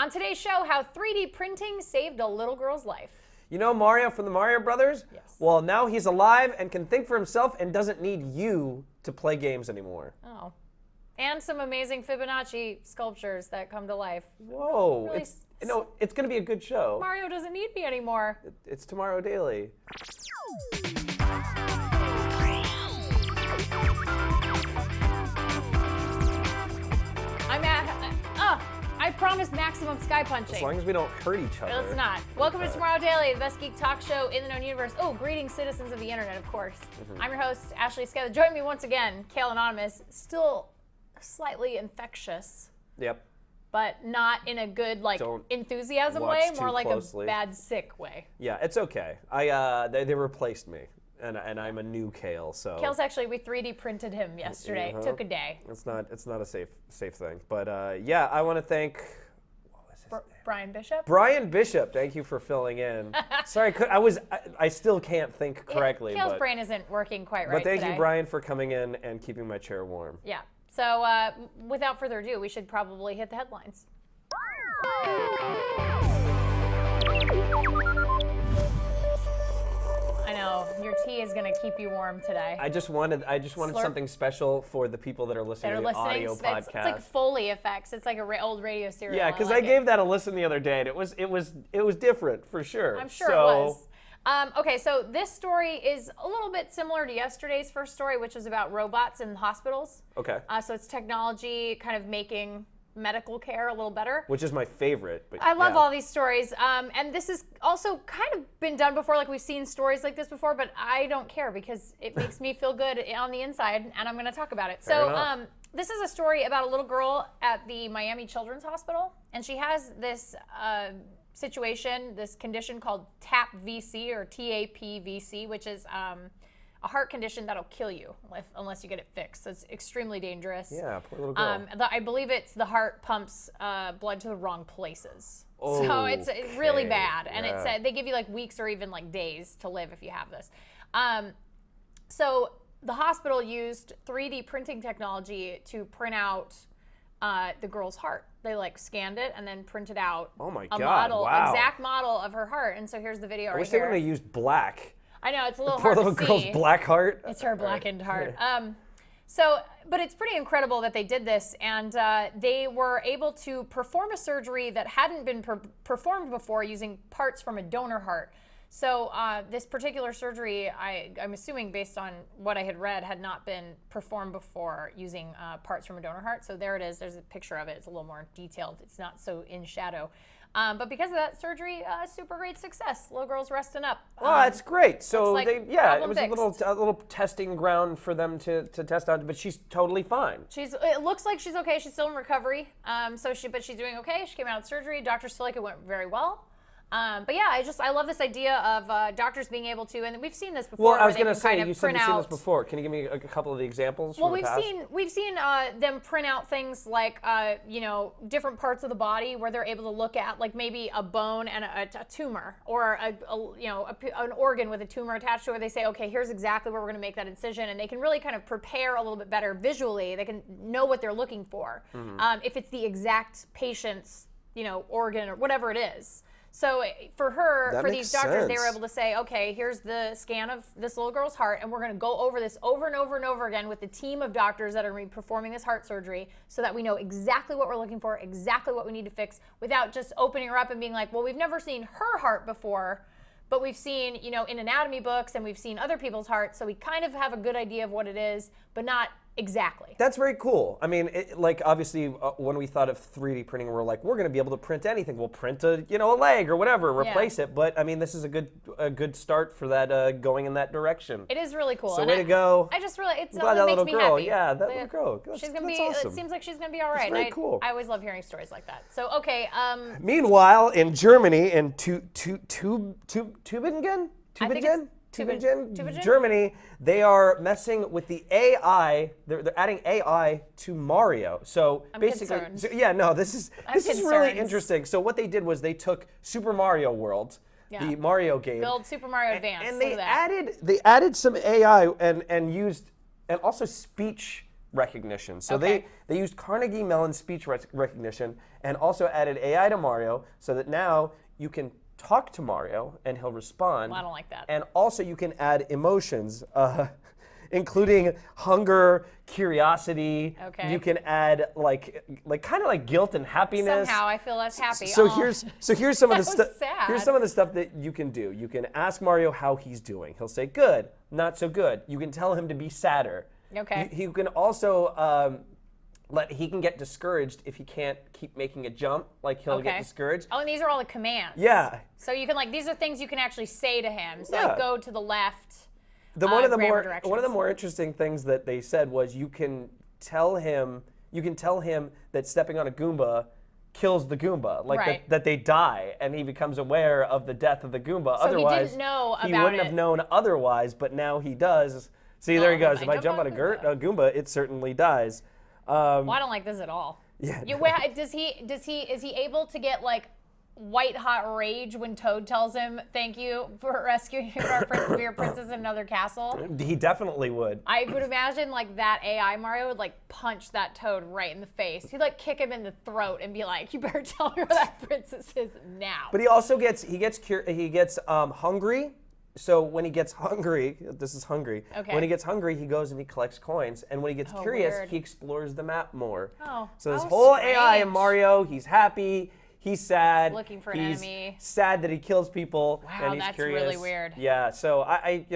On today's show, how 3D printing saved a little girl's life. You know Mario from the Mario Brothers? Yes. Well, now he's alive and can think for himself and doesn't need you to play games anymore. Oh. And some amazing Fibonacci sculptures that come to life. Whoa. Really It's going to be a good show. Mario doesn't need me anymore. It's Tomorrow Daily. I promised maximum sky punching. As long as we don't hurt each other. Let's not. Welcome to Tomorrow Daily, the best geek talk show in the known universe. Oh, greetings, citizens of the internet, of course. I'm your host, Ashley Skeller. Join me once again, Kale Anonymous, still slightly infectious. Yep. But not in a good, Don't enthusiasm watch way, too more like closely. a bad, sick way. Yeah, it's okay. They replaced me, and I'm a new Kale, so. Kale's actually, we 3D printed him yesterday. It took a day. It's not a safe thing. But yeah, I want to thank, what was his name? Brian Bishop? Brian Bishop, thank you for filling in. Sorry, I still can't think correctly. Kale's brain isn't working quite right But thank today. you, Brian, for coming in and keeping my chair warm. Yeah. So without further ado, we should probably hit the headlines. I know, your tea is going to keep you warm today. I just wanted something special for the people that are listening to the audio podcast. It's like Foley effects. It's like an old radio serial. Yeah, because I gave that a listen the other day, and it was different for sure. I'm sure it was. Okay, so this story is a little bit similar to yesterday's first story, which was about robots in hospitals. Okay. So it's technology kind of making medical care a little better. Which is my favorite. But I love all these stories. And this has also kind of been done before, like we've seen stories like this before, but I don't care because it makes me feel good on the inside, and I'm going to talk about it. Fair So enough. this is a story about a little girl at the Miami Children's Hospital, and she has this situation, this condition called TAP-VC or TAP-VC, which is a heart condition that'll kill you unless you get it fixed. So it's extremely dangerous. Yeah, poor little girl. I believe it's the heart pumps blood to the wrong places. So it's really bad. And yeah. they give you like weeks or even like days to live if you have this. So the hospital used 3D printing technology to print out the girl's heart. They scanned it and then printed out Oh my a God, model, wow. exact model of her heart. And so here's the video I right wish they here. would have used black. I know, it's a little Poor hard little to girl's see. black heart. It's her blackened heart. But it's pretty incredible that they did this, and they were able to perform a surgery that hadn't been performed before using parts from a donor heart. So this particular surgery, I'm assuming based on what I had read, had not been performed before using parts from a donor heart. So there it is. There's a picture of it. It's a little more detailed. It's not so in shadow. But because of that surgery, super great success. Little girl's resting up. Well, that's great. So like it problem was a little testing ground for them to test out, but she's totally fine. It looks like she's okay. She's still in recovery. But she's doing okay. She came out of surgery. Doctors feel like it went very well. But yeah, I love this idea of doctors being able to, and we've seen this before. Well, I was going to say, you said you've seen this before. Can you give me a couple of the examples? Well, from the past? we've seen them print out things like different parts of the body where they're able to look at like maybe a bone and a tumor, or an organ with a tumor attached to it. Where they say, okay, here's exactly where we're going to make that incision, and they can really kind of prepare a little bit better visually. They can know what they're looking for, if it's the exact patient's organ or whatever it is. So for these doctors, they were able to say, okay, here's the scan of this little girl's heart, and we're going to go over this over and over and over again with the team of doctors that are going to be performing this heart surgery so that we know exactly what we're looking for, exactly what we need to fix, without just opening her up and being like, well, we've never seen her heart before, but we've seen, in anatomy books, and we've seen other people's hearts, so we kind of have a good idea of what it is, but not exactly. That's very cool. I mean, obviously, when we thought of 3D printing, we're like, we're going to be able to print anything. We'll print a leg or whatever, replace it. But I mean, this is a good start for that going in that direction. It is really cool. So and way to go. I just really, I'm glad that makes little me girl. happy. Yeah, that little girl. She's gonna be. Awesome. It seems like she's gonna be all right. Very cool. I always love hearing stories like that. So okay. Meanwhile, in Germany, in Tübingen, Germany, they are messing with the AI. They're adding AI to Mario. So basically, this is really interesting. So what they did was they took Super Mario World, the Mario game, build Super Mario Advance, and they added some AI and used and also speech recognition. So Okay. they used Carnegie Mellon speech recognition and also added AI to Mario so that now you can talk to Mario and he'll respond. Well, I don't like that. And also you can add emotions, including hunger, curiosity. Okay. You can add like kind of like guilt and happiness. Somehow I feel less happy. So Aw. here's some of the So stuff. sad. Here's some of the stuff that you can do. You can ask Mario how he's doing. He'll say good, not so good. You can tell him to be sadder. Okay. You can also he can get discouraged if he can't keep making a jump. Like he'll get discouraged. Oh, and these are all the commands. Yeah. So you can these are things you can actually say to him. So Yeah. go to the left. One of the grammar more interesting things that they said was you can tell him that stepping on a Goomba kills the Goomba, like Right. that they die, and he becomes aware of the death of the Goomba. So Otherwise, he didn't know he about wouldn't it. have known otherwise, but now he does. See, there he goes. If I jump on a Goomba, it certainly dies. Well, I don't like this at all. Yeah. Is he able to get like white hot rage when Toad tells him thank you for rescuing your princess in another castle? He definitely would. I would imagine like that AI Mario would like punch that Toad right in the face. He'd like kick him in the throat and be like, "You better tell me where that princess is now." But he also gets hungry. So when he gets hungry, this is hungry. Okay. When he gets hungry, he goes and he collects coins. And when he gets curious, weird. he explores the map more. Oh, So this how whole AI in strange. Mario, he's happy, he's sad. Looking for an he's enemy. sad that he kills people. Wow, and he's that's curious. really weird. Yeah. So again,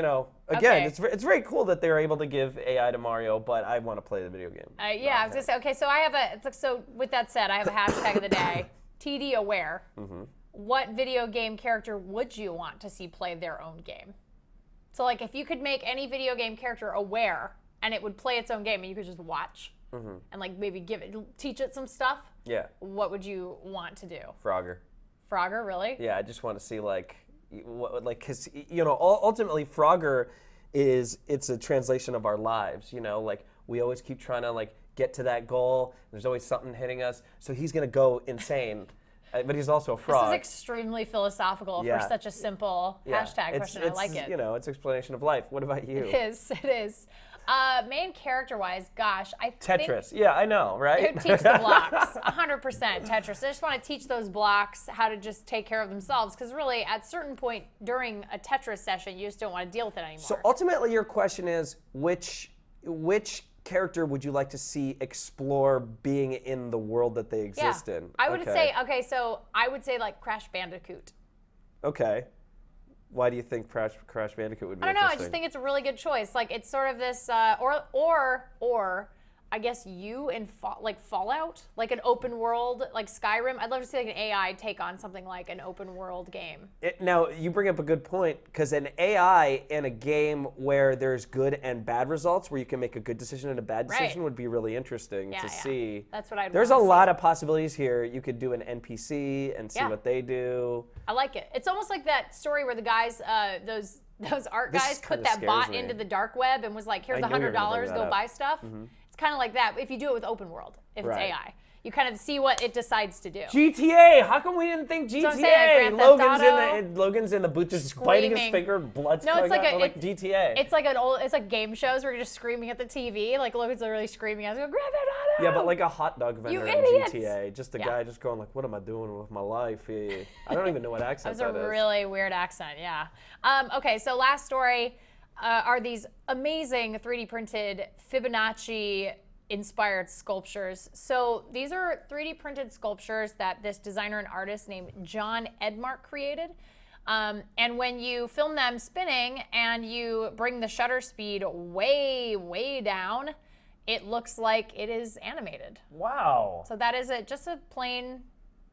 Okay. it's very cool that they're able to give AI to Mario, but I want to play the video game. Yeah, I was gonna say. Okay, so so with that said, I have a hashtag of the day: TD aware. Mm-hmm. What video game character would you want to see play their own game? So like if you could make any video game character aware and it would play its own game and you could just watch and like maybe teach it some stuff, Yeah. what would you want to do? Frogger. Frogger, really? Yeah, I just want to see because ultimately Frogger it's a translation of our lives. Like we always keep trying to like get to that goal. There's always something hitting us. So he's gonna go insane, but he's also a frog. This is extremely philosophical Yeah. for such a simple hashtag question. I like it. It's explanation of life. What about you? It is. It is. Main character-wise, gosh, I think Tetris. Yeah, I know, right? it would teach the blocks. 100% Tetris. I just want to teach those blocks how to just take care of themselves because really, at a certain point during a Tetris session, you just don't want to deal with it anymore. So ultimately, your question is which character would you like to see explore being in the world that they exist in? I would say, so I would say like Crash Bandicoot. Okay. Why do you think Crash Bandicoot would be I don't know. I interesting? just think it's a really good choice. Like it's sort of this, or I guess you in Fallout, like an open world, like Skyrim. I'd love to see like an AI take on something like an open world game. Now, you bring up a good point, because an AI in a game where there's good and bad results, where you can make a good decision and a bad decision, would be really interesting to see. That's what I'd There's a wanna see. lot of possibilities here. You could do an NPC and see what they do. I like it. It's almost like that story where the guys, those art This guys, kinda put that scares bot me. into the dark web and was like, "Here's I knew you were gonna $100, bring that go up. buy stuff." It's kind of like that. If you do it with open world, if Right. it's AI, you kind of see what it decides to do. GTA! How come we didn't think GTA? what I'm saying, like Grand Theft Logan's in the booth just biting his Screaming. finger, blood's No, it's coming like out, a- like GTA. It's like game shows where you're just screaming at the TV. Like Logan's literally screaming. I was going, "Grand Theft Auto!" Yeah, but like a hot dog vendor You in idiots! GTA. Just a Yeah. guy just going like, what am I doing with my life? I don't even know what That accent was that a is. really weird accent, yeah. Okay, so last story are these amazing 3D printed Fibonacci inspired sculptures. So these are 3D printed sculptures that this designer and artist named John Edmark created. And when you film them spinning and you bring the shutter speed way, way down, it looks like it is animated. Wow. So that is just a plain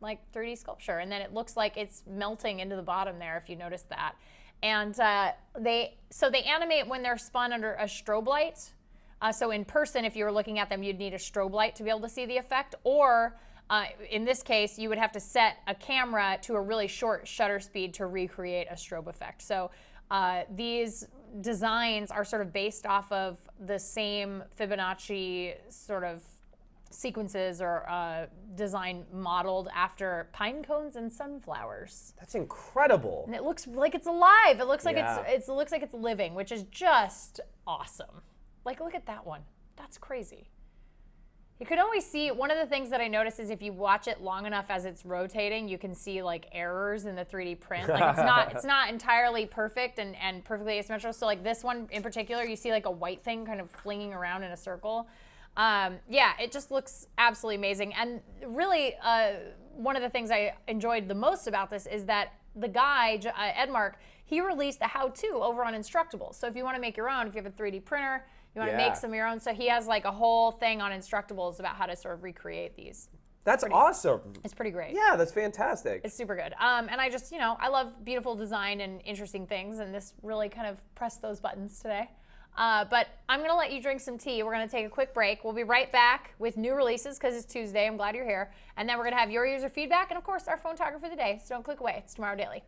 like 3D sculpture, and then it looks like it's melting into the bottom there if you notice that. And they animate when they're spun under a strobe light. So in person, if you were looking at them, you'd need a strobe light to be able to see the effect, or in this case, you would have to set a camera to a really short shutter speed to recreate a strobe effect. So these designs are sort of based off of the same Fibonacci sort of sequences or design modeled after pine cones and sunflowers. That's incredible. And it looks like it's alive. It looks like Yeah. it looks like it's living, which is just awesome. Like look at that one. That's crazy. You can always see, one of the things that I noticed is if you watch it long enough as it's rotating, you can see like errors in the 3D print. Like it's not entirely perfect and perfectly asymmetrical. So like this one in particular, you see like a white thing kind of flinging around in a circle. Yeah, it just looks absolutely amazing. And really, one of the things I enjoyed the most about this is that the guy, Edmark, he released a how-to over on Instructables. So if you want to make your own, if you have a 3D printer, you want to make some of your own. So he has like a whole thing on Instructables about how to sort of recreate these. That's awesome. It's pretty great. Yeah, that's fantastic. It's super good. And I just, I love beautiful design and interesting things, and this really kind of pressed those buttons today. But I'm going to let you drink some tea. We're going to take a quick break. We'll be right back with new releases because it's Tuesday. I'm glad you're here. And then we're going to have your user feedback and, of course, our phone talker for the day. So don't click away. It's Tomorrow Daily.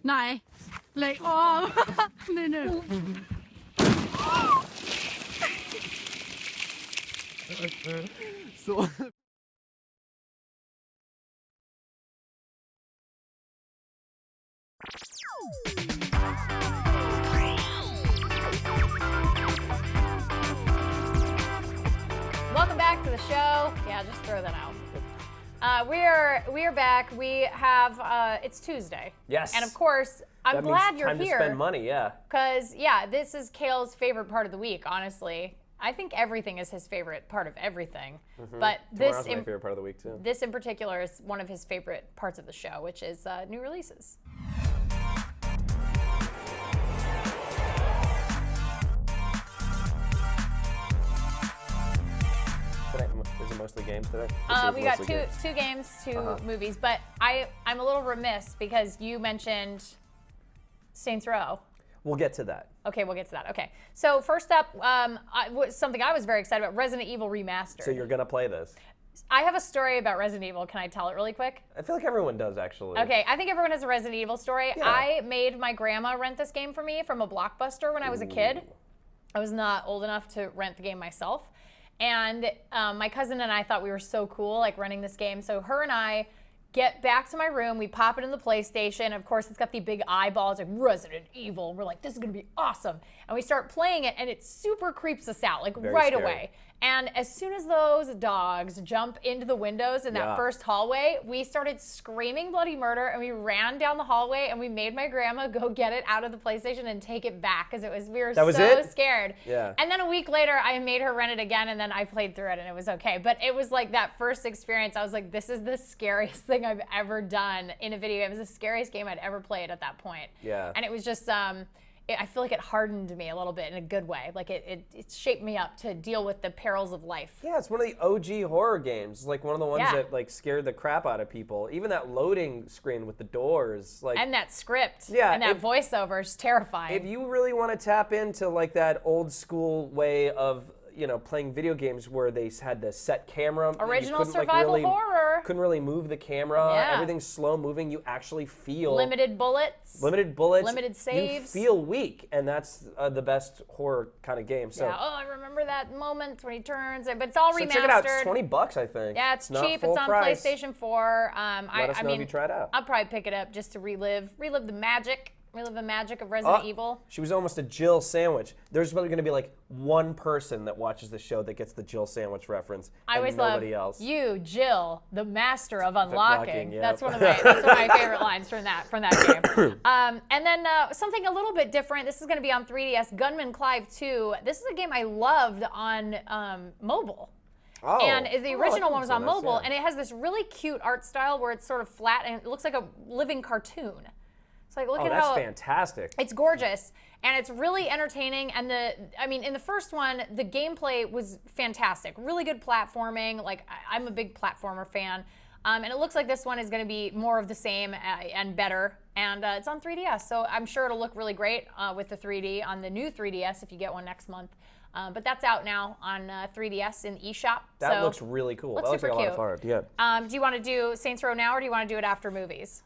Nej, lägg av. Nej nu. Så. Welcome back to the show. Yeah, just throw that out. We are back. We have it's Tuesday. Yes. And of course, I'm glad you're here. Time to spend money, yeah. Because this is Kale's favorite part of the week. Honestly, I think everything is his favorite part of everything. But Tomorrow's my favorite part of the week too. This in particular is one of his favorite parts of the show, which is new releases. Is it mostly games today? We got two games, two movies, but I'm a little remiss because you mentioned Saints Row. We'll get to that. Okay, we'll get to that. Okay, so first up, something I was very excited about, Resident Evil Remastered. So you're gonna play this? I have a story about Resident Evil. Can I tell it really quick? I feel like everyone does, actually. Okay, I think everyone has a Resident Evil story. Yeah. I made my grandma rent this game for me from a Blockbuster when I was a kid. I was not old enough to rent the game myself. And my cousin and I thought we were so cool, like running this game. So her and I get back to my room, we pop it in the PlayStation. Of course, it's got the big eyeballs, like Resident Evil. We're like, this is gonna be awesome. And we start playing it, and it super creeps us out, like right away. And as soon as those dogs jump into the windows in that first hallway, we started screaming bloody murder, and we ran down the hallway, and we made my grandma go get it out of the PlayStation and take it back because we were so scared. Yeah. And then a week later, I made her rent it again, and then I played through it, and it was okay. But it was like that first experience, I was like, this is the scariest thing I've ever done in a video game. It was the scariest game I'd ever played at that point. Yeah. And it was just, I feel like it hardened me a little bit in a good way. Like it shaped me up to deal with the perils of life. Yeah, it's one of the OG horror games. Like one of the ones that like scared the crap out of people. Even that loading screen with the doors, like and that script, yeah, and that voiceover is terrifying. If you really want to tap into like that old school way of playing video games where they had the set camera. Original survival horror. Couldn't really move the camera. Yeah. Everything's slow moving. You actually feel limited bullets. Limited saves. You feel weak, and that's the best horror kind of game. So. Yeah. Oh, I remember that moment when he turns. But it's all remastered. Check it out. It's $20, I think. Yeah, it's not cheap. Full It's on price. PlayStation 4. Let us know if you try it out. I'll probably pick it up just to relive the magic. Relive the magic of Resident Evil. She was almost a Jill sandwich. There's probably going to be like one person that watches the show that gets the Jill sandwich reference. I always nobody love else. You, Jill, the master of unlocking. Yeah. That's one of my favorite lines from that game. And then something a little bit different. This is going to be on 3DS. Gunman Clive 2. This is a game I loved on mobile. Oh. And the original one was on mobile, yeah. and it has this really cute art style where it's sort of flat and it looks like a living cartoon. Like, look at that's how fantastic. It's gorgeous, and it's really entertaining. And in the first one, the gameplay was fantastic. Really good platforming. Like, I'm a big platformer fan. And it looks like this one is going to be more of the same and better. And it's on 3DS, so I'm sure it'll look really great with the 3D on the new 3DS if you get one next month. But that's out now on 3DS in eShop. That looks really cool. That looks super like a cute. lot of fun. Yeah. Do you want to do Saints Row now, or do you want to do it after movies?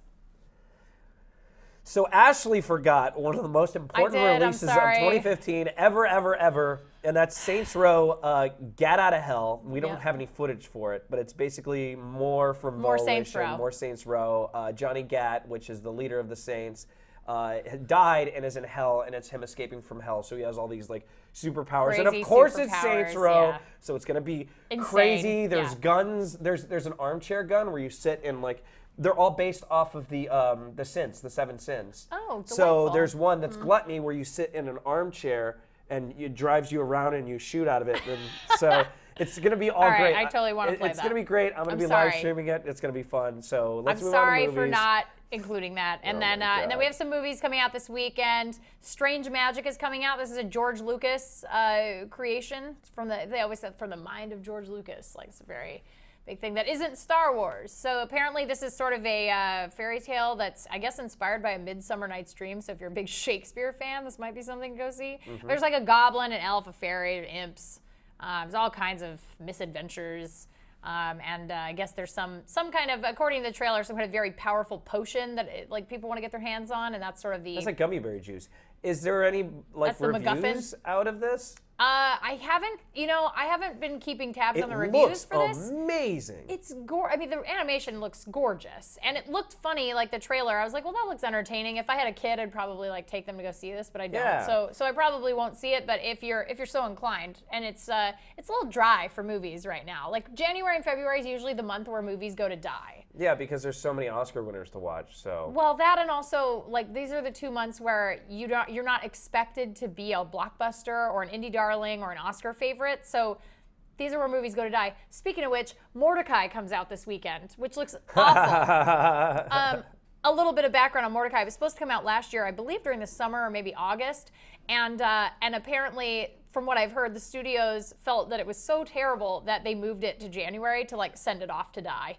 So Ashley forgot one of the most important releases of 2015 ever, and that's Saints Row, Get Out of Hell. We don't have any footage for it, but it's basically more from Saints Row. More Saints Row. Johnny Gat, which is the leader of the Saints, died and is in hell, and it's him escaping from hell. So he has all these like superpowers, and of course it's Saints Row. So it's gonna be crazy. There's guns. There's an armchair gun where you sit in like. They're all based off of the sins, the 7 sins. Oh, delightful. So there's one that's gluttony where you sit in an armchair and it drives you around and you shoot out of it. And so it's going to be all great. I totally want to play that. It's going to be great. I'm going to be live streaming it. It's going to be fun. So let's move on to movies. I'm sorry for not including that. And then we have some movies coming out this weekend. Strange Magic is coming out. This is a George Lucas creation. It's they always said from the mind of George Lucas. Like it's a very big thing that isn't Star Wars. So apparently this is sort of a fairy tale that's, I guess, inspired by A Midsummer Night's Dream. So if you're a big Shakespeare fan, this might be something to go see. There's like a goblin, an elf, a fairy, imps. There's all kinds of misadventures. And I guess there's some kind of, according to the trailer, some kind of very powerful potion that like people want to get their hands on, and that's sort of the. That's like gummy berry juice. Is there any like reviews out of this? I haven't been keeping tabs on the reviews for this. It looks amazing. It's I mean, the animation looks gorgeous, and it looked funny. Like the trailer, I was like, well, that looks entertaining. If I had a kid, I'd probably like take them to go see this, but I don't. Yeah. So I probably won't see it. But if you're so inclined, and it's a little dry for movies right now. Like January and February is usually the month where movies go to die. Yeah, because there's so many Oscar winners to watch. So. Well, that and also like these are the 2 months where you're not expected to be a blockbuster or an indie darling or an Oscar favorite. So these are where movies go to die. Speaking of which, Mordecai comes out this weekend, which looks awful. A little bit of background on Mordecai. It was supposed to come out last year, I believe, during the summer or maybe August. And apparently, from what I've heard, the studios felt that it was so terrible that they moved it to January to like send it off to die.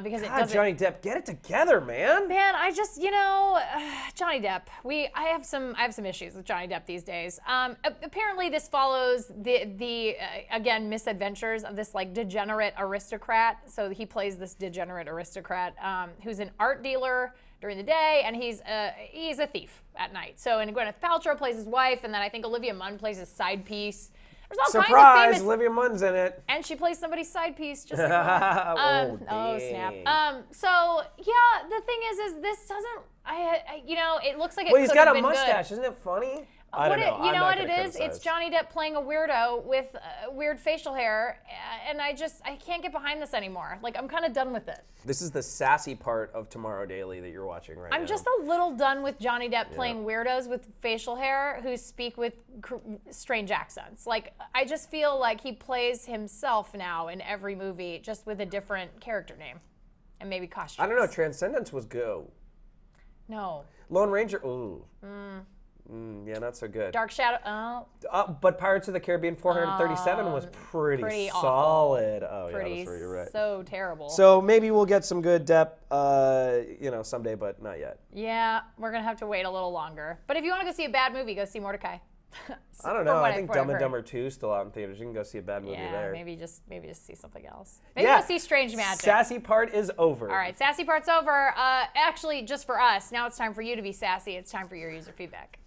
Because it doesn't. Johnny Depp, get it together, man. Man, I just, Johnny Depp. I have some issues with Johnny Depp these days. Apparently, this follows the again misadventures of this like degenerate aristocrat. So he plays this degenerate aristocrat who's an art dealer during the day, and he's a thief at night. So and Gwyneth Paltrow plays his wife, and then I think Olivia Munn plays his side piece. There's all Surprise! kinds of famous, Olivia Munn's in it. And she plays somebody's side piece, just like oh, snap. So yeah, the thing is this doesn't. It looks like it. Well, he's got a mustache. Isn't it funny? I don't know. You know what it is? It's Johnny Depp playing a weirdo with weird facial hair, and I can't get behind this anymore. Like I'm kind of done with it. This is the sassy part of Tomorrow Daily that you're watching right now. I'm just a little done with Johnny Depp playing weirdos with facial hair who speak with strange accents. Like I just feel like he plays himself now in every movie, just with a different character name, and maybe costumes. I don't know. Transcendence was go. No. Lone Ranger. Ooh. Yeah, not so good. Dark Shadow. But Pirates of the Caribbean 437 was pretty solid. Oh, yeah, that's right. You're right. So terrible. So maybe we'll get some good Depp, someday, but not yet. Yeah, we're gonna have to wait a little longer. But if you want to go see a bad movie, go see Mordecai. I don't know. I think Dumb and Dumber 2 is still out in theaters. You can go see a bad movie there. Maybe just see something else. Maybe go see Strange Magic. Sassy part is over. All right, sassy part's over. Actually, just for us. Now it's time for you to be sassy. It's time for your user feedback.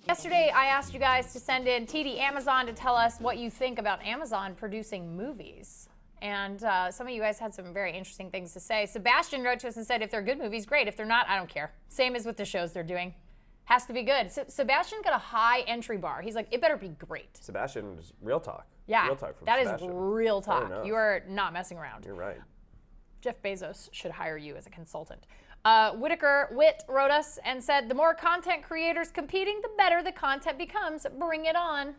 Yesterday, I asked you guys to send in TD Amazon to tell us what you think about Amazon producing movies. And some of you guys had some very interesting things to say. Sebastian wrote to us and said, if they're good movies, great. If they're not, I don't care. Same as with the shows they're doing. Has to be good. Sebastian got a high entry bar. He's like, it better be great. Sebastian is real talk. Yeah, real talk from that Sebastian. Is real talk. You are not messing around. You're right. Jeff Bezos should hire you as a consultant. Whit wrote us and said, the more content creators competing, the better the content becomes. Bring it on.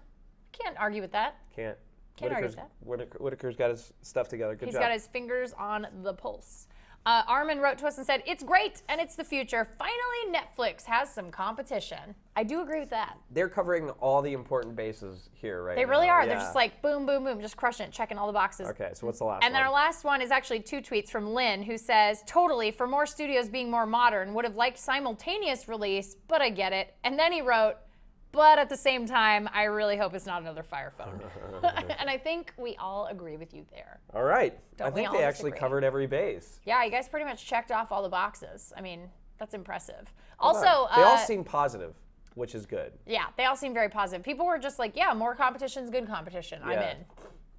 Can't argue with that. Can't argue with that. Whitaker's got his stuff together. Good job. He's got his fingers on the pulse. Armin wrote to us and said, it's great and it's the future. Finally, Netflix has some competition. I do agree with that. They're covering all the important bases here right now. They really are. Yeah. They're just like boom, boom, boom, just crushing it, checking all the boxes. Okay, so what's the last one? And then our last one is actually 2 tweets from Lynn, who says, totally, for more studios being more modern, would have liked simultaneous release, but I get it. And then he wrote, But at the same time, I really hope it's not another Fire phone. And I think we all agree with you there. All right. Don't I think we they all actually disagree? covered every base. Yeah, you guys pretty much checked off all the boxes. I mean, that's impressive. Also, They all seem positive, which is good. yeah, they all seem very positive. People were just like, yeah, more competition's good competition. I'm Yeah. in.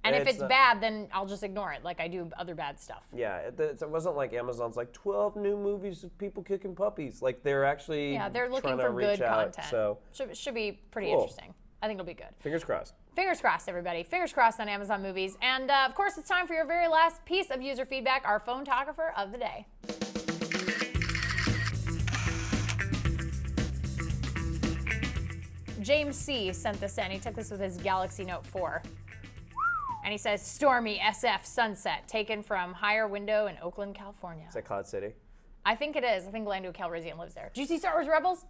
And if It's it's not- bad, then I'll just ignore it like I do other bad stuff. Yeah, it wasn't like Amazon's like 12 new movies of people kicking puppies. Like they're actually Yeah, they're looking trying to for reach good out, content. So Should be pretty Cool. interesting. I think it'll be good. fingers crossed. Fingers crossed, everybody. Fingers crossed on Amazon Movies. And of course, it's time for your very last piece of user feedback, our photographer of the day. James C. sent this in. He took this with his Galaxy Note 4. And he says, stormy SF sunset taken from higher window in Oakland, California. Is that Cloud City? I think it is. I think Lando Calrissian lives there. Did you see Star Wars Rebels?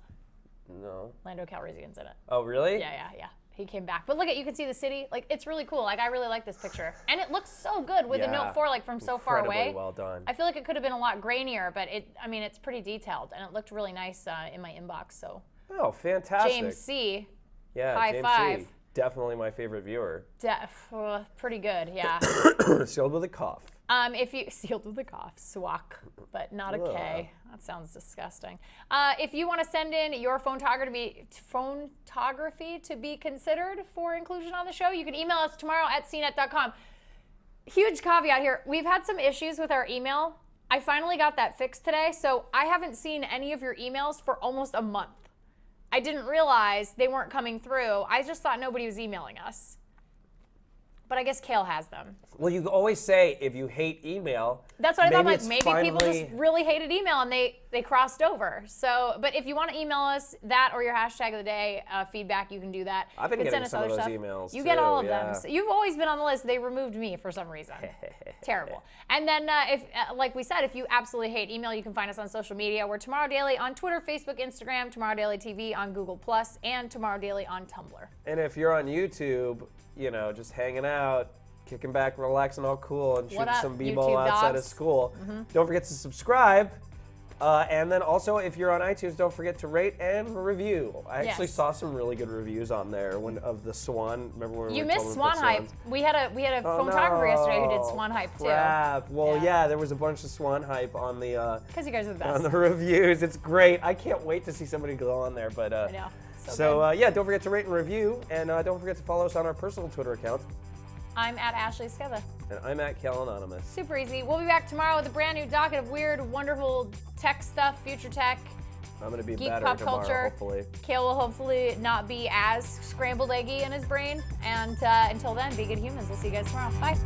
No. Lando Calrissian's in it. Oh, really? Yeah. He came back. But look you can see the city. Like, it's really cool. Like, I really like this picture. And it looks so good with the Yeah. Note 4, like, from so far Incredibly away. well done. I feel like it could have been a lot grainier, but it's pretty detailed. And it looked really nice in my inbox, so. Oh, fantastic. James C. Yeah, high James five. C. Definitely my favorite viewer. Pretty good, yeah. Sealed with a cough. If you sealed with a cough, swak, but not a K. That sounds disgusting. If you want to send in your photography to be considered for inclusion on the show, you can email us tomorrow at cnet.com. Huge caveat here. We've had some issues with our email. I finally got that fixed today, so I haven't seen any of your emails for almost a month. I didn't realize they weren't coming through. I just thought nobody was emailing us. But I guess Kale has them. Well, you always say if you hate email. That's what I thought. Like it's maybe people finally- just really hated email and they crossed over. So, but if you want to email us that or your hashtag of the day feedback, you can do that. I've been You can getting send us some of other those stuff. emails, You get too, all of yeah. them. So you've always been on the list. They removed me for some reason. Terrible. And then, if like we said, if you absolutely hate email, you can find us on social media. We're Tomorrow Daily on Twitter, Facebook, Instagram, Tomorrow Daily TV on Google Plus, and Tomorrow Daily on Tumblr. And if you're on YouTube, just hanging out, kicking back, relaxing, all cool, and shooting up, some b-ball YouTube outside of dogs? school. Don't forget to subscribe. And then also, if you're on iTunes, don't forget to rate and review. I actually Yes. saw some really good reviews on there of the Swan. Remember when You we missed told them Swan to put Hype. swans? We had a Oh, photographer yesterday who did no. Swan Hype too. Crap. Well, Yeah. yeah, there was a bunch of Swan Hype on the Because you guys are the on best. the reviews. It's great. I can't wait to see somebody go on there. But I know. so yeah, don't forget to rate and review, and don't forget to follow us on our personal Twitter account. I'm at Ashley Skeva. And I'm at Cal Anonymous. Super easy. We'll be back tomorrow with a brand new docket of weird, wonderful tech stuff, future tech, I'm gonna be geek better pop tomorrow, culture. hopefully. Kale will hopefully not be as scrambled eggy in his brain. And until then, be good humans. We'll see you guys tomorrow. Bye.